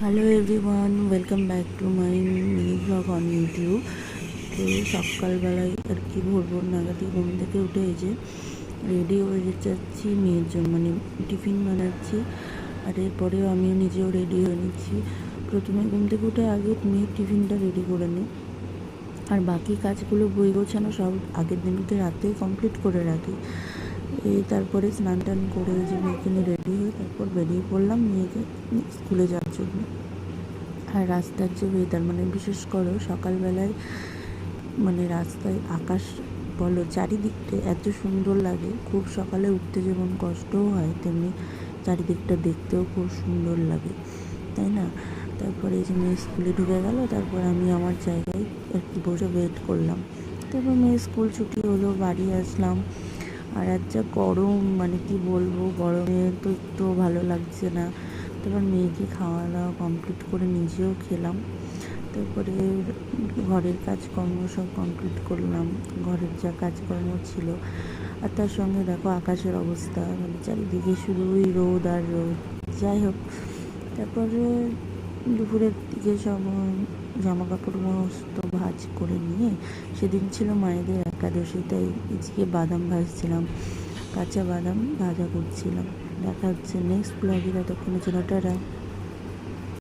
Hello everyone, welcome back to my mini blog on YouTube. তো সকালবেলায় আর কি ভোর নাগাদই ঘুম থেকে উঠে এই যে রেডি হয়ে যাচ্ছি মেয়ের জন্য, মানে টিফিন বানাচ্ছি। আর এরপরেও আমিও নিজেও রেডি হয়ে নিচ্ছি। প্রথমে ঘুম থেকে উঠে আগে মেয়ের টিফিনটা রেডি করে নিই, আর বাকি কাজগুলো বই গোছানো সব আগের দিনকে রাতেই কমপ্লিট করে রাখি। তারপরে স্নান টান করে যে মেয়েকে নিয়ে রেডি হয়ে তারপর বেরিয়ে পড়লাম মেয়েকে স্কুলে যাওয়ার জন্য। আর রাস্তার যে ওয়েদার, মানে বিশেষ করে সকালবেলায়, মানে রাস্তায় আকাশ বলো চারিদিকটা এত সুন্দর লাগে। খুব সকালে উঠতে যেমন কষ্টও হয়, তেমনি চারিদিকটা দেখতেও খুব সুন্দর লাগে, তাই না? তারপরে এই যে মেয়ে স্কুলে ঢুকে গেল, তারপর আমি আমার জায়গায় একটু বসে ওয়েট করলাম। তারপর মেয়ে স্কুল ছুটি হলো, বাড়ি আসলাম। আর আজ যা গরম, মানে কি বলবো, গরমে তো একটু ভালো লাগছে না। তারপর মেয়েকে খাওয়া দাওয়া কমপ্লিট করে নিজেও খেলাম। তারপরে ঘরের কাজকর্ম সব কমপ্লিট করলাম, ঘরের যা কাজকর্ম ছিল। আর তার সঙ্গে দেখো আকাশের অবস্থা, মানে চারিদিকে শুধুই রোদ আর রোদ। যাই হোক, তারপরে দুপুরের দিকে সব জামা কাপড় মস্ত ভাজ করে নিয়ে, সেদিন ছিল মায়েদের একাদশী, তাই আজকে বাদাম ভাজছিলাম, কাঁচা বাদাম ভাজা করছিলাম। দেখা হচ্ছে নেক্সট ব্লগে, ততক্ষণের জন্য টাটা।